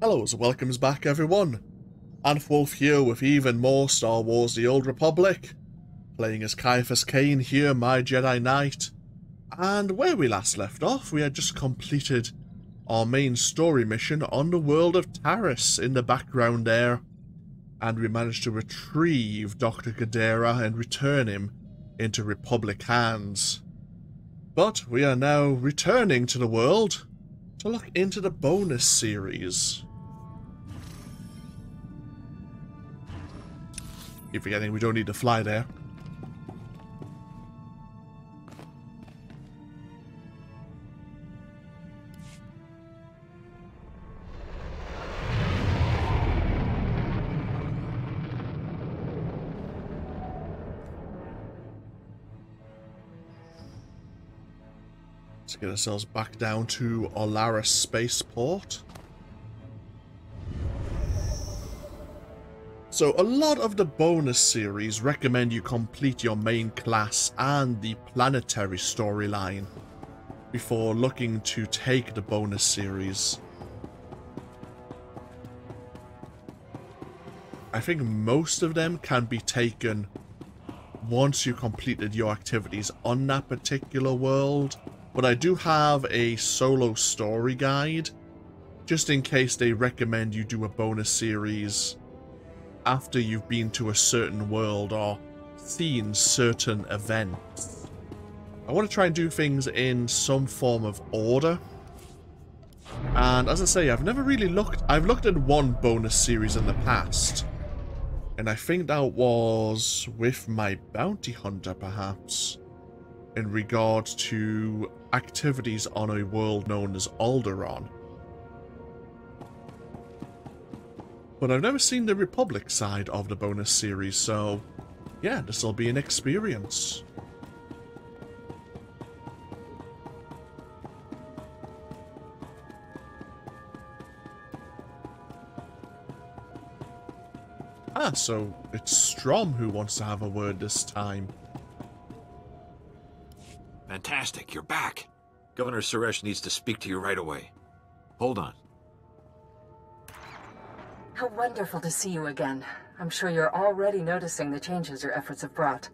Hello, and welcomes back everyone. Wolf here with even more Star Wars The Old Republic, playing as Ciaphas Cain here, my Jedi Knight. And where we last left off, we had just completed our main story mission on the world of Taris in the background there. And we managed to retrieve Dr. Gadara and return him into Republic hands. But we are now returning to the world to look into the bonus series. Keep forgetting we don't need to fly there. Let's get ourselves back down to Olara Spaceport. So a lot of the bonus series recommend you complete your main class and the planetary storyline before looking to take the bonus series. I think most of them can be taken once you completed your activities on that particular world, but I do have a solo story guide just in case they recommend you do a bonus series after you've been to a certain world or seen certain events. I want to try and do things in some form of order. And as I say, I've never really looked... I've looked at one bonus series in the past. And I think that was with my bounty hunter, perhaps. In regards to activities on a world known as Alderaan. But I've never seen the Republic side of the bonus series, so yeah, this will be an experience. Ah, so it's Strom who wants to have a word this time. Fantastic, you're back. Governor Suresh needs to speak to you right away. Hold on. How wonderful to see you again. I'm sure you're already noticing the changes your efforts have brought.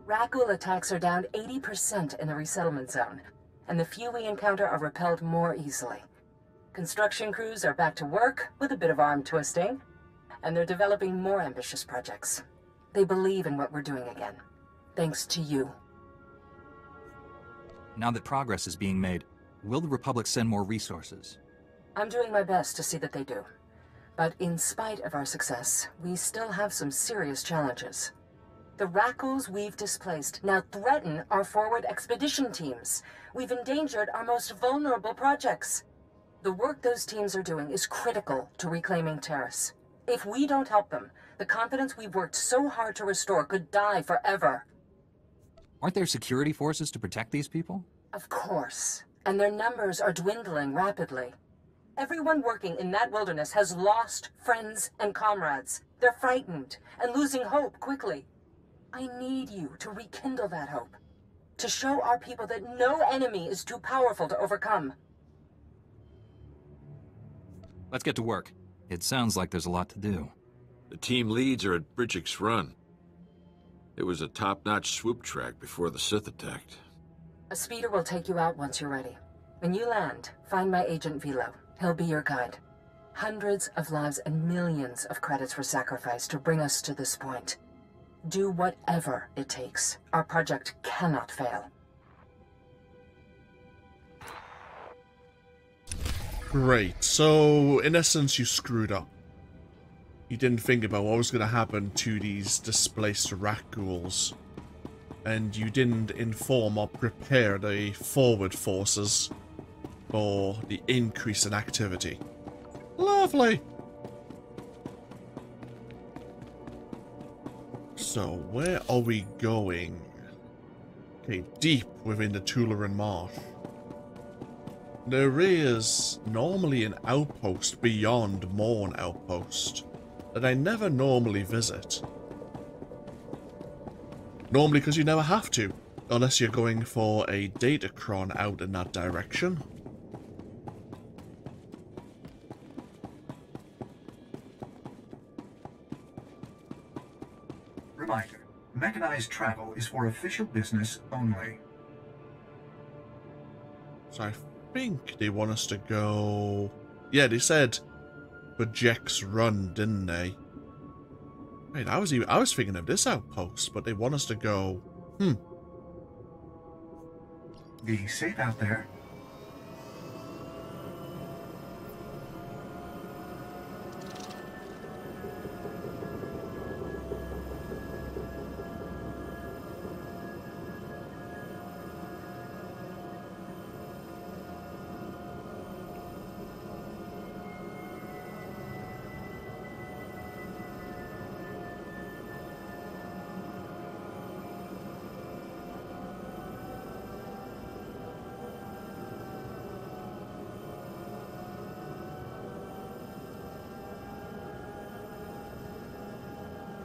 Rakghoul attacks are down 80% in the resettlement zone, and the few we encounter are repelled more easily. Construction crews are back to work with a bit of arm twisting, and they're developing more ambitious projects. They believe in what we're doing again, thanks to you. Now that progress is being made, will the Republic send more resources? I'm doing my best to see that they do. But in spite of our success, we still have some serious challenges. The Rakghouls we've displaced now threaten our forward expedition teams. We've endangered our most vulnerable projects. The work those teams are doing is critical to reclaiming Taris. If we don't help them, the confidence we've worked so hard to restore could die forever. Aren't there security forces to protect these people? Of course. And their numbers are dwindling rapidly. Everyone working in that wilderness has lost friends and comrades. They're frightened and losing hope quickly. I need you to rekindle that hope. To show our people that no enemy is too powerful to overcome. Let's get to work. It sounds like there's a lot to do. The team leads are at Bridgick's Run. It was a top-notch swoop track before the Sith attacked. A speeder will take you out once you're ready. When you land, find my agent Vilo. He'll be your guide. Hundreds of lives and millions of credits were sacrificed to bring us to this point. Do whatever it takes. Our project cannot fail. Great, so in essence you screwed up. You didn't think about what was going to happen to these displaced Rakghouls. And you didn't inform or prepare the forward forces for the increase in activity. Lovely! So, where are we going? Okay, deep within the Tularan Marsh. There is normally an outpost beyond Morn Outpost that I never normally visit. Normally because you never have to, unless you're going for a datacron out in that direction. Unauthorized travel is for official business only. So I think they want us to go... Yeah, they said for Jex Run, didn't they? Wait, I was thinking of this outpost, but they want us to go... Be safe out there.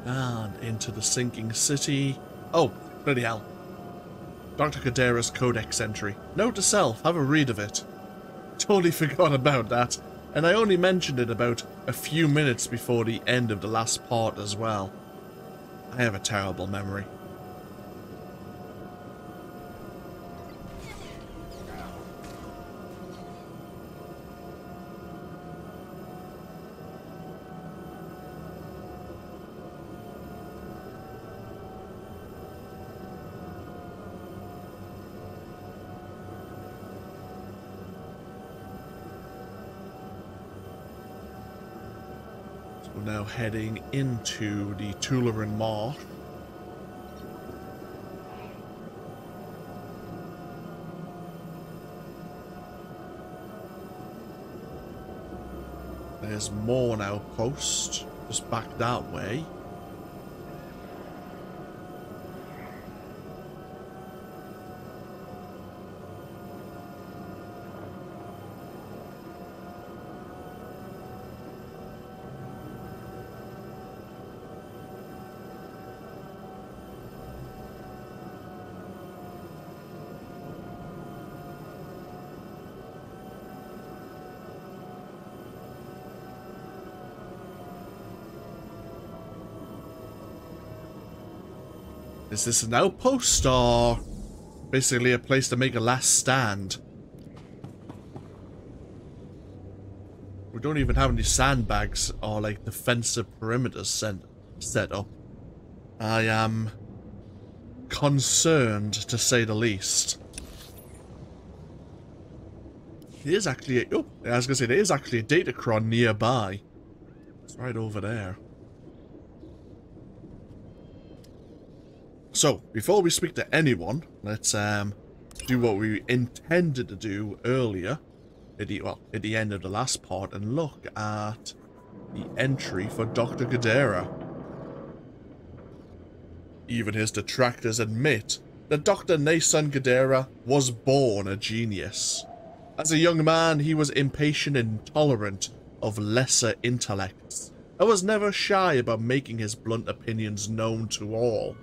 And into the sinking city. Oh, bloody hell. Dr. Kadera's codex entry. Note to self, have a read of it. Totally forgot about that, and I only mentioned it about a few minutes before the end of the last part as well. I have a terrible memory. We're now heading into the Tularan Marsh. There's Morn Outpost, just back that way. Is this an outpost or basically a place to make a last stand? We don't even have any sandbags or like defensive perimeters set up. I am concerned, to say the least. There is actually I was gonna say there is actually a datacron nearby. It's right over there. So, before we speak to anyone, let's do what we intended to do earlier, at the end of the last part, and look at the entry for Dr. Kadera. Even his detractors admit that Dr. Nason Kadera was born a genius. As a young man, he was impatient and intolerant of lesser intellects, and was never shy about making his blunt opinions known to all.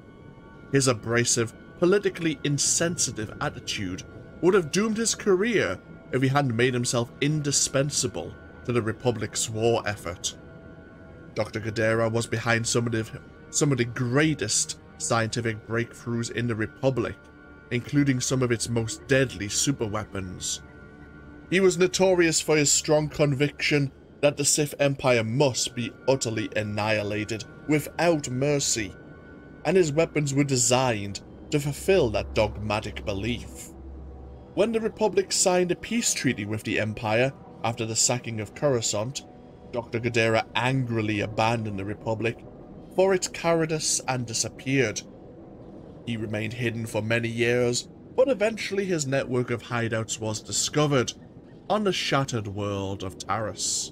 His abrasive, politically insensitive attitude would have doomed his career if he hadn't made himself indispensable to the Republic's war effort. Dr. Kadera was behind some of the greatest scientific breakthroughs in the Republic, including some of its most deadly superweapons. He was notorious for his strong conviction that the Sith Empire must be utterly annihilated without mercy, and his weapons were designed to fulfill that dogmatic belief. When the Republic signed a peace treaty with the Empire after the sacking of Coruscant, Dr. Kadera angrily abandoned the Republic for its cowardice and disappeared. He remained hidden for many years, but eventually his network of hideouts was discovered on the shattered world of Taris.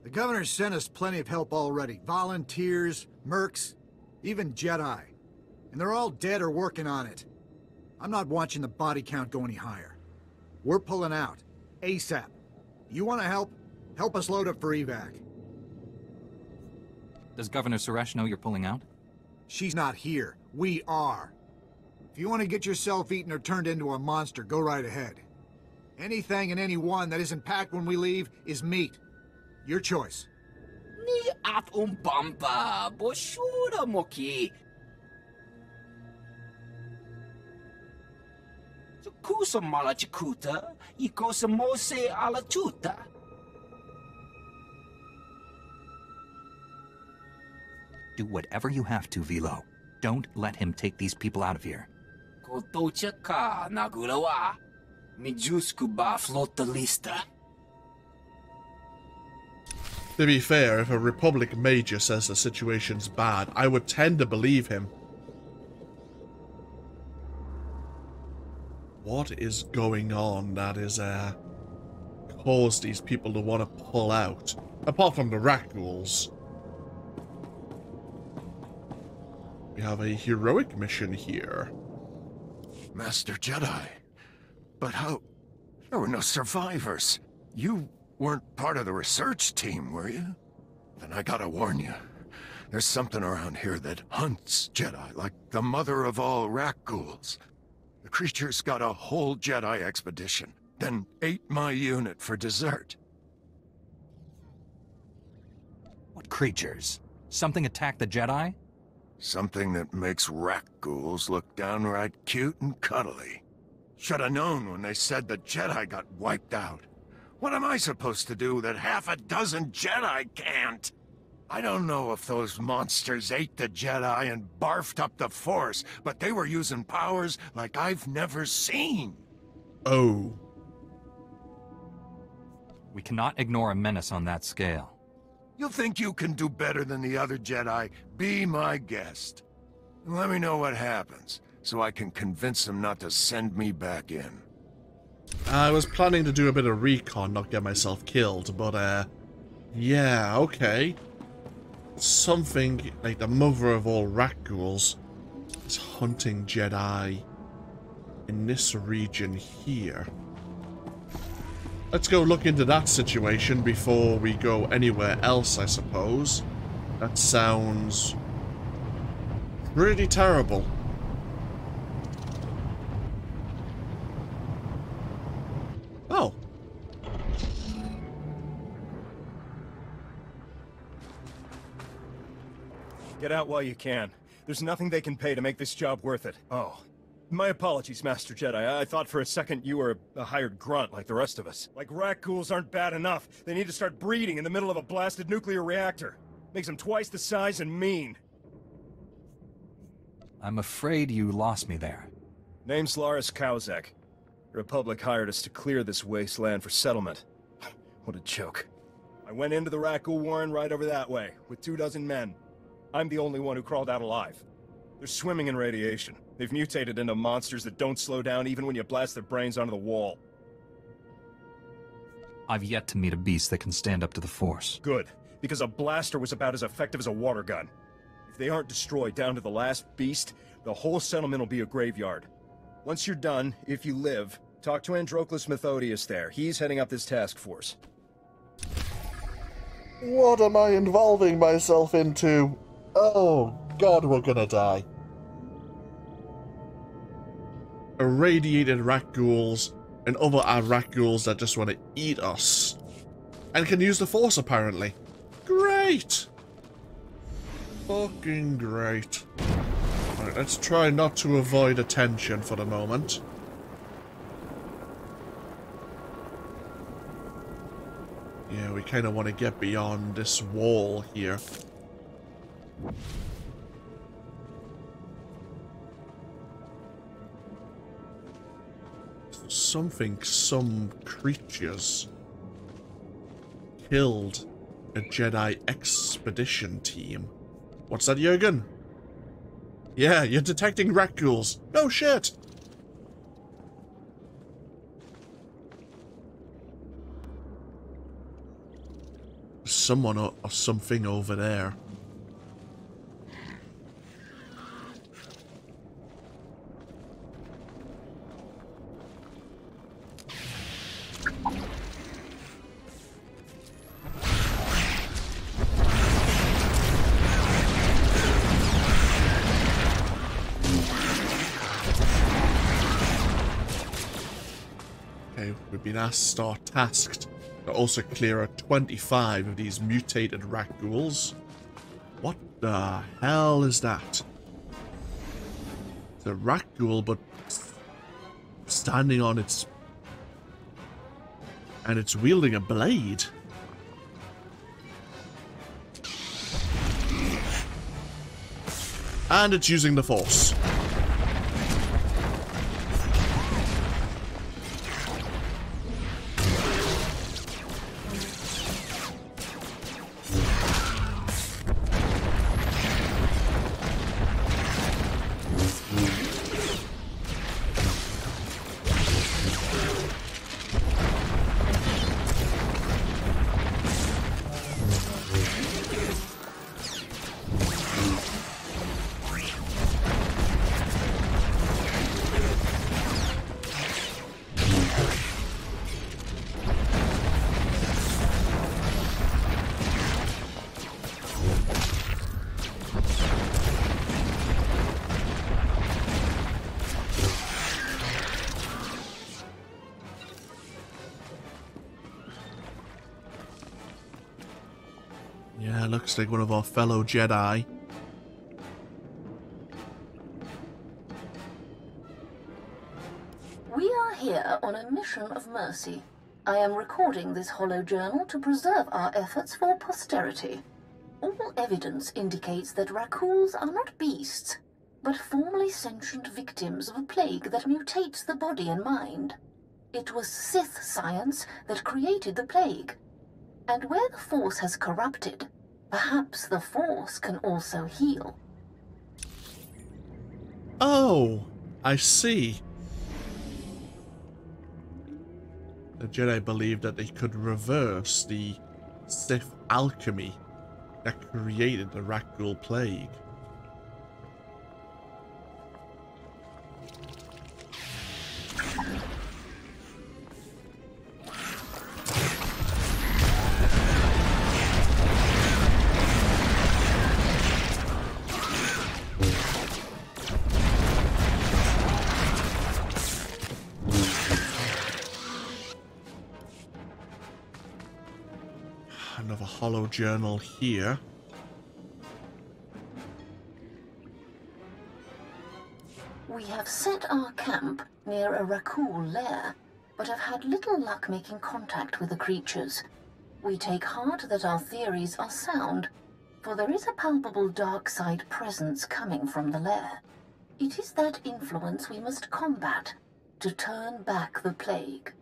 The governor sent us plenty of help already. Volunteers, mercs, even Jedi. And they're all dead or working on it. I'm not watching the body count go any higher. We're pulling out. ASAP. You want to help? Help us load up for evac. Does Governor Suresh know you're pulling out? She's not here. We are. If you want to get yourself eaten or turned into a monster, go right ahead. Anything and anyone that isn't packed when we leave is meat. Your choice. Ni at umpamba, boshura moki. Kusa malachikuta, ikosa mose alachuta. Do whatever you have to, Vilo. Don't let him take these people out of here. Kotocha ka nagulawa. Mijusku ba flotta lista. To be fair, if a Republic major says the situation's bad, I would tend to believe him. What is going on that is caused these people to want to pull out? Apart from the Rakghouls. We have a heroic mission here. Master Jedi. But how? There were no survivors. You weren't part of the research team, were you? Then I gotta warn you. There's something around here that hunts Jedi like the mother of all Rakghouls. The creature's got a whole Jedi expedition, then ate my unit for dessert. What creatures? Something attacked the Jedi? Something that makes Rakghouls look downright cute and cuddly. Should have known when they said the Jedi got wiped out. What am I supposed to do that half a dozen Jedi can't? I don't know if those monsters ate the Jedi and barfed up the Force, but they were using powers like I've never seen. Oh. We cannot ignore a menace on that scale. You think you can do better than the other Jedi? Be my guest. Let me know what happens, so I can convince them not to send me back in. I was planning to do a bit of recon, not get myself killed, but, yeah, okay. Something like the mother of all Rakghouls is hunting Jedi in this region here. Let's go look into that situation before we go anywhere else, I suppose. That sounds pretty terrible. Oh. Get out while you can. There's nothing they can pay to make this job worth it. Oh. My apologies, Master Jedi. I thought for a second you were a hired grunt like the rest of us. Like Rakghouls aren't bad enough. They need to start breeding in the middle of a blasted nuclear reactor. Makes them twice the size and mean. I'm afraid you lost me there. Name's Laris Kowzek. The Republic hired us to clear this wasteland for settlement. What a joke. I went into the Rakghoul Warren right over that way, with 24 men. I'm the only one who crawled out alive. They're swimming in radiation. They've mutated into monsters that don't slow down even when you blast their brains onto the wall. I've yet to meet a beast that can stand up to the Force. Good, because a blaster was about as effective as a water gun. If they aren't destroyed down to the last beast, the whole settlement will be a graveyard. Once you're done, if you live, talk to Androclus Methodius there. He's heading up this task force. What am I involving myself into? Oh, God, we're gonna die. Irradiated Rakghouls and other Rakghouls that just want to eat us. And can use the Force, apparently. Great! Fucking great. Alright, let's try not to avoid attention for the moment. Yeah, we kind of want to get beyond this wall here. Some creatures killed a Jedi expedition team. What's that, Jurgen? Yeah, you're detecting Rakghouls. No shit! Someone or something over there. We've been asked or tasked to also clear out 25 of these mutated Rakghouls. What the hell is that? It's a Rakghoul, but standing on its... and it's wielding a blade. And it's using the Force. Yeah, looks like one of our fellow Jedi. We are here on a mission of mercy. I am recording this hollow journal to preserve our efforts for posterity. All evidence indicates that Rakghouls are not beasts, but formerly sentient victims of a plague that mutates the body and mind. It was Sith science that created the plague. And where the Force has corrupted, perhaps the Force can also heal. Oh, I see. The Jedi believed that they could reverse the Sith alchemy that created the Rakghoul plague. Another hollow journal here. We have set our camp near a Rakghoul lair, but have had little luck making contact with the creatures. We take heart that our theories are sound, for there is a palpable dark side presence coming from the lair. It is that influence we must combat to turn back the plague.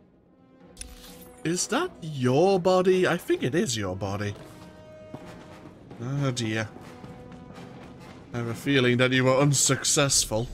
Is that your body? I think it is your body. Oh dear. I have a feeling that you were unsuccessful.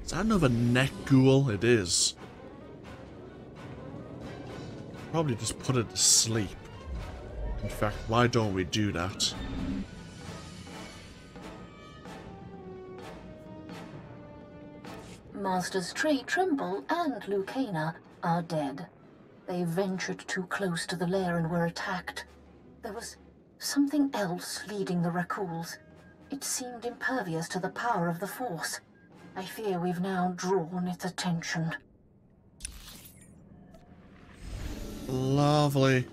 Is that another neck ghoul? It is. Probably just put it to sleep. In fact, why don't we do that? Masters Trey Trimble and Lucana are dead. They ventured too close to the lair and were attacked. There was something else leading the Rakghouls. It seemed impervious to the power of the Force. I fear we've now drawn its attention. Lovely.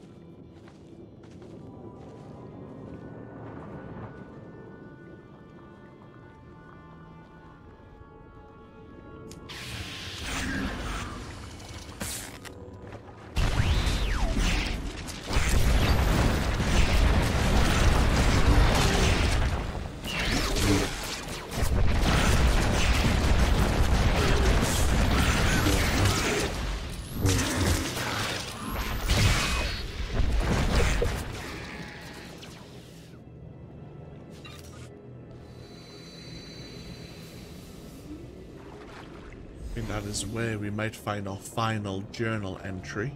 is where we might find our final journal entry.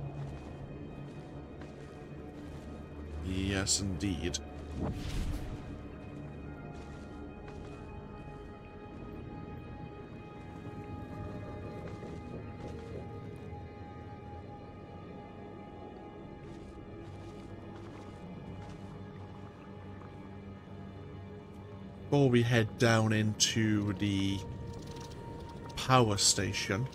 Yes, indeed. Before we head down into the power station,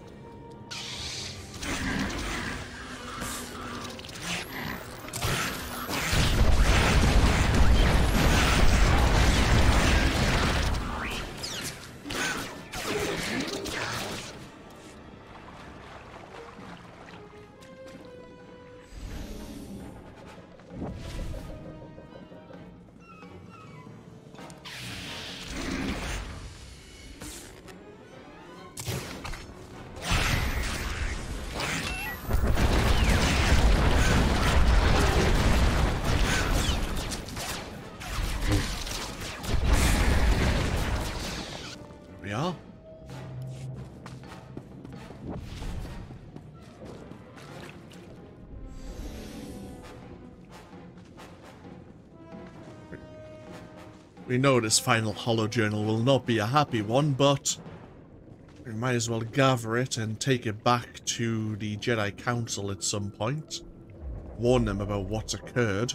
we know this final holojournal will not be a happy one, but we might as well gather it and take it back to the Jedi Council at some point. Warn them about what's occurred.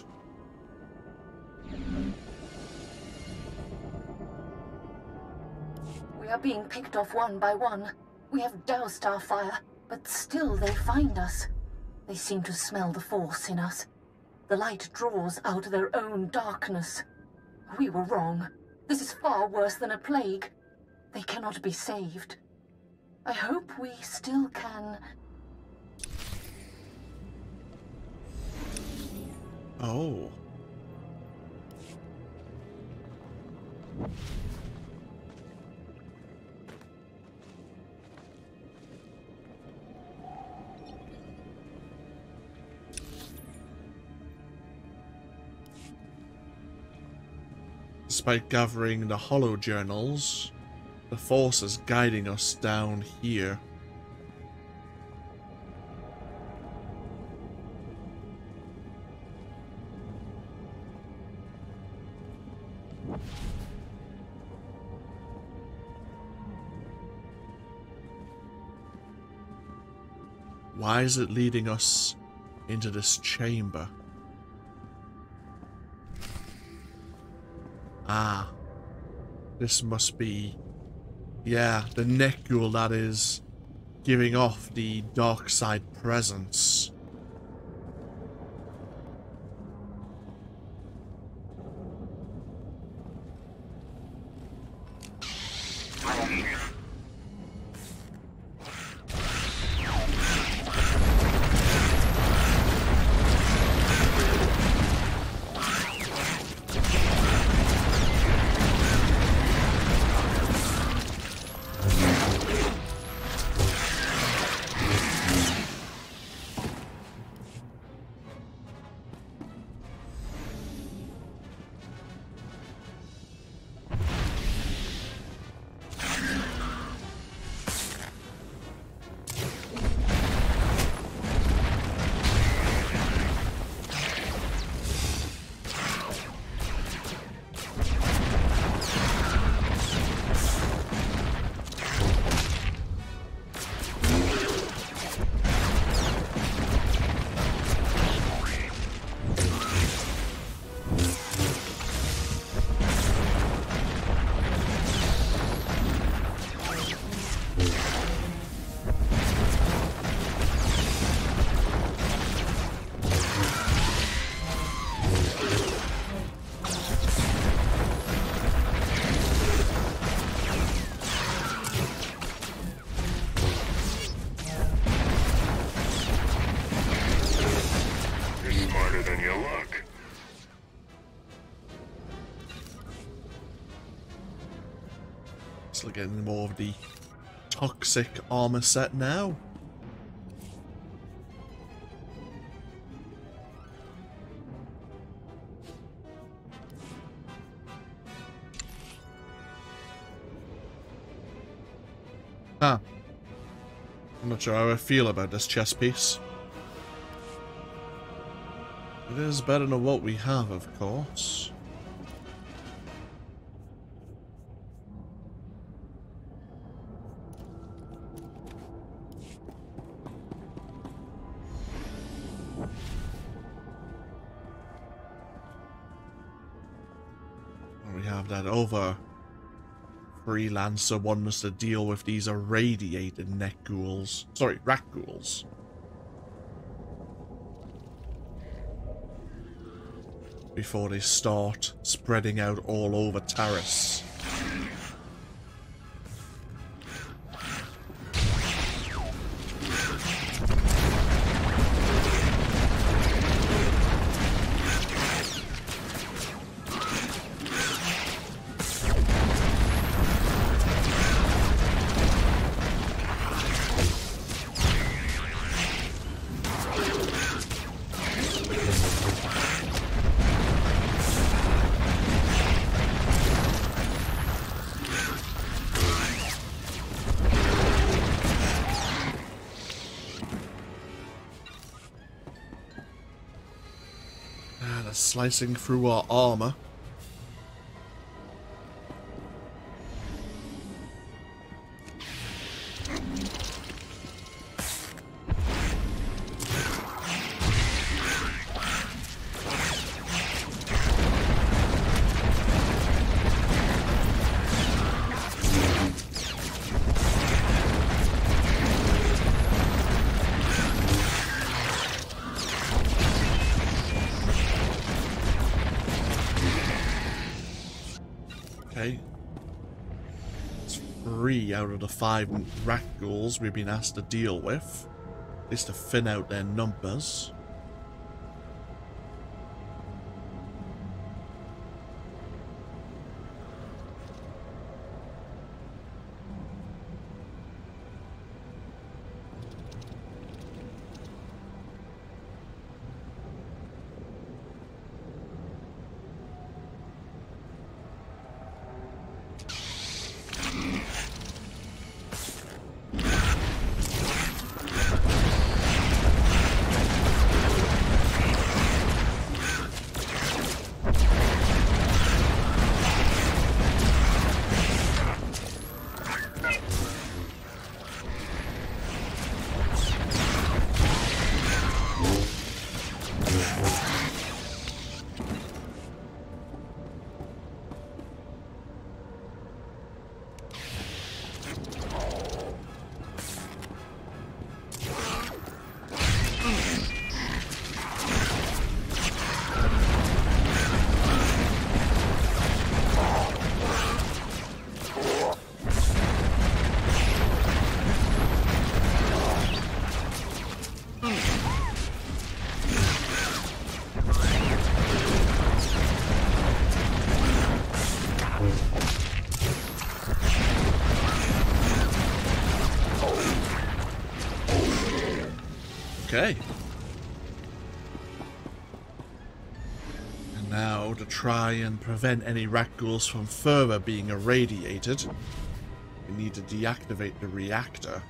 We are being picked off one by one. We have doused our fire, but still they find us. They seem to smell the Force in us. The light draws out their own darkness. We were wrong. This is far worse than a plague. They cannot be saved. I hope we still can... Oh. Despite gathering the holojournals, the Force is guiding us down here. Why is it leading us into this chamber? Ah, this must be, yeah, the Rakghoul that is giving off the dark side presence. Getting more of the toxic armor set now. Huh. I'm not sure how I feel about this chess piece. It is better than what we have, of course. We have that over freelancer wanting us to deal with these irradiated ghouls. Sorry, Rakghouls. Before they start spreading out all over Taris. Slicing through our armor. It's 3 out of the 5 Rakghouls we've been asked to deal with. At least to thin out their numbers. Okay. And now, to try and prevent any Rakghouls from further being irradiated, we need to deactivate the reactor.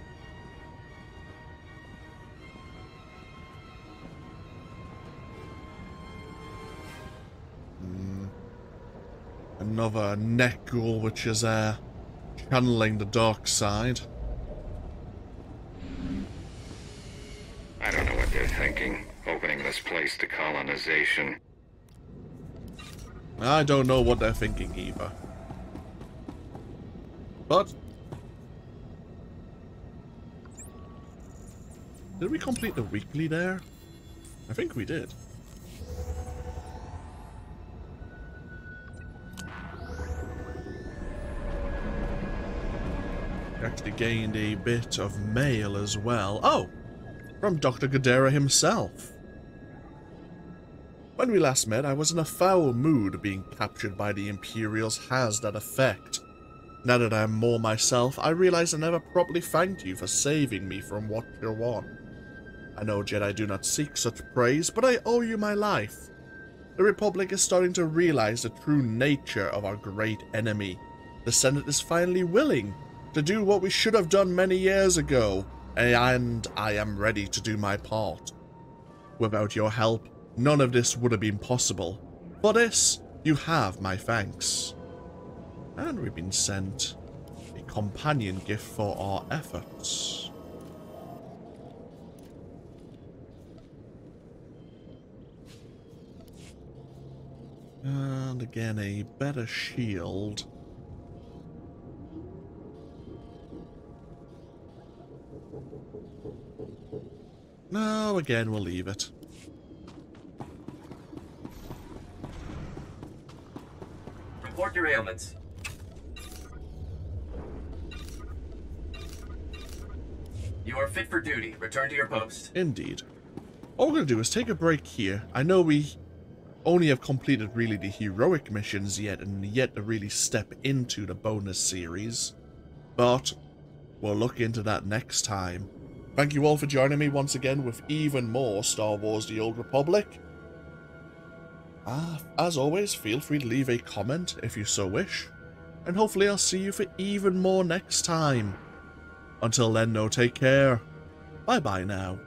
Another Ghoul which is channeling the dark side. I don't know what they're thinking, opening this place to colonization. I don't know what they're thinking either. But did we complete the weekly there? I think we did. We actually gained a bit of mail as well. Oh! From Dr. Gadara himself. When we last met, I was in a foul mood. Being captured by the Imperials has that effect. Now that I am more myself, I realize I never properly thanked you for saving me from what you're on. I know Jedi do not seek such praise, but I owe you my life. The Republic is starting to realize the true nature of our great enemy. The Senate is finally willing to do what we should have done many years ago. and I am ready to do my part. Without your help, none of this would have been possible. For this, you have my thanks. And we've been sent a companion gift for our efforts. And again, a better shield. No, again, we'll leave it. Report your ailments. You are fit for duty. Return to your post. Indeed. All we're going to do is take a break here. I know we only have completed really the heroic missions yet, and yet to really step into the bonus series. But we'll look into that next time. Thank you all for joining me once again with even more Star Wars The Old Republic. As always, feel free to leave a comment if you so wish. And hopefully I'll see you for even more next time. Until then, no, take care. Bye-bye now.